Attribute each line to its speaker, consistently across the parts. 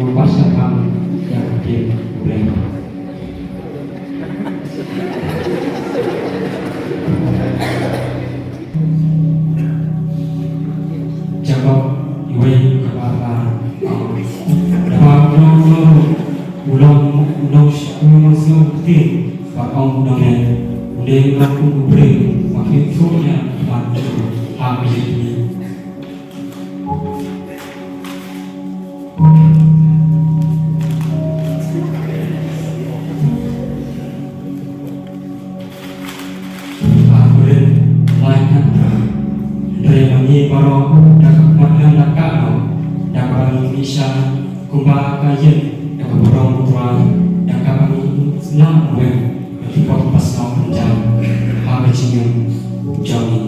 Speaker 1: melepaskan yang dia boleh. Jawab iwe kepala ulang seperti pakau dengan udah aku beri makin sunya maju habis ini. Para dapat nakal dapat bisa kumbah kajen dapat berong tuan dapat senang wen dapat pasal penjam habis ini jami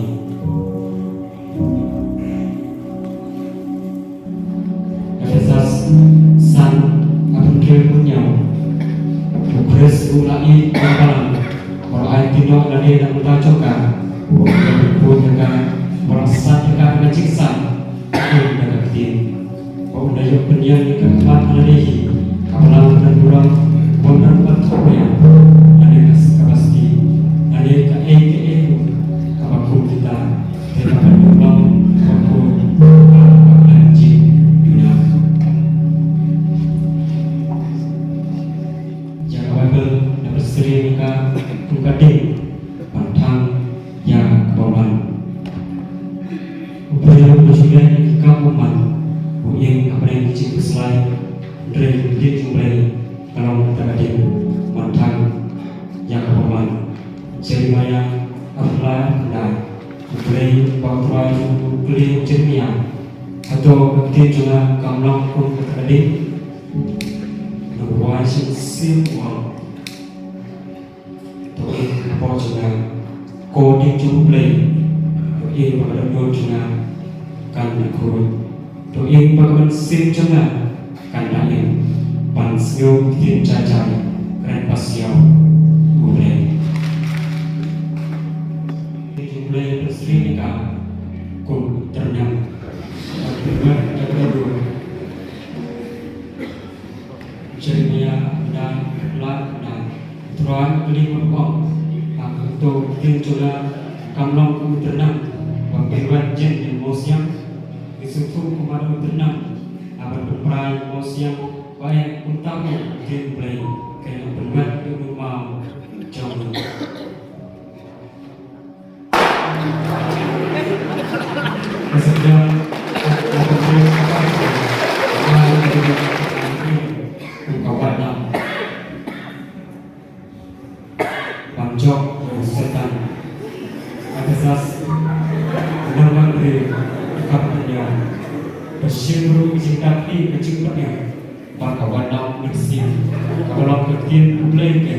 Speaker 1: asas san akan punya progres ulai kapan kalau ai tidak ada yang mutajokan berikut merasa dekat dengan ciksan pun dekat tim kau mendajuk pendiam di keempat lagi kapalau dan kurang bonan bantunya ada kapasiti ada ke kapaku kita tidak berubah kapaku lanji dunia jaga Bible dan berseri mereka tungkadik pantang yang kebawaan upaya berjuang di kampung yang apa yang dicipta selain dari dia jumlah kalau kita ada mantan yang kampung Jeremiah Afla dan upaya bawaan kuliah Jeremiah atau dia juga kamlang pun kita ada nomor simple tu apa juga kode jumlah ini pada dua juga kan aku tu ini bagaimana sim juga kan lain pansio tin cacar keren pasio boleh boleh berseri nikah ku ternyam bagaimana terlalu Jeremiah dan Lat dan Tuhan beli berbong aku tu tin juga kamlang ku ternyam Bagaimana jen yang mosiang disuruh kepada tenang akan berperan mosiang baik utama jen play kena berbuat untuk mau jauh. Kemudian kawan panjok setan atas nama dari kapalnya bersimbru cintai kecintaannya maka wadam bersih kalau kecil mulai ke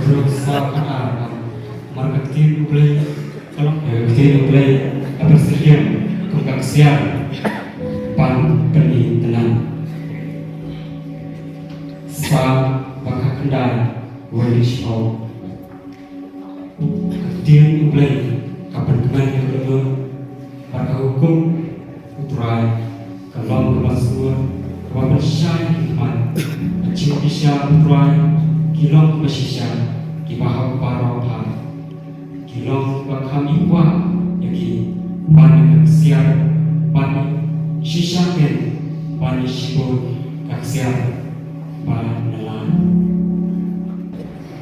Speaker 1: berusaha maka kecil mulai kalau kecil mulai bersedia kekaksian pan peni tenang sa bakal kendal walish au ketian ublay kapan kemarin yang kedua pada hukum uturai kalau kemasua kapan bersyai hikmat kecil isya uturai kilong bersisya kibahau parauha kilong bakal ikwa yaki pan keksiar pan sisyaken pan sibuk keksiar para nelayan.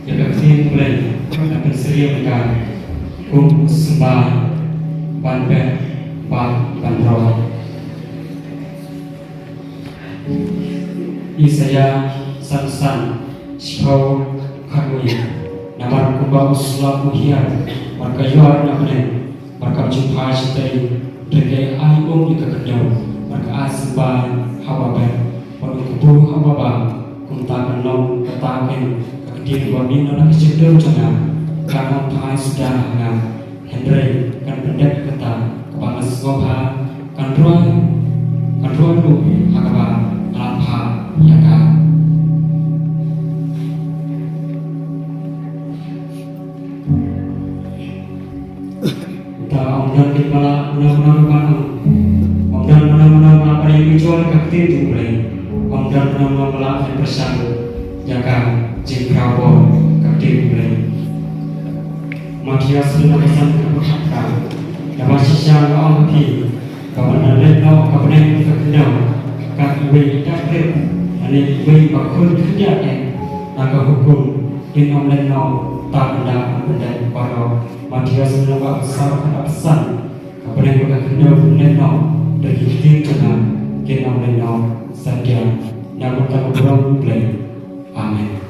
Speaker 1: Jadi kita mulai akan seria mereka kum sembah banbet banroh. Isaya san sikau karui namar kumba usla muhian marka yuar namne marka jumpa sitai dengan ayom dikekedau marka asban hawaben pada kubu hawabang kuntakan long ketakin kekediri wamin anak kecil jangan karena thai sudah ngam Henry kan pendek kata kepala sekolah kan roy lu hakaba alapha yaka dan kita menang dan menang apa yang dijual kakti itu mulai dan menang yang bersama jaga jengkrawon kakti mulai makia sudah pesan keberkata dapat sisa orang hati kawan dan no kawan yang terkenal kak ibu takdir ani ibu bakul kerja naga hukum in online no tak ada para makia sudah pesan kawan yang terkenal online no dari kita online no saja namun tak berang play amin.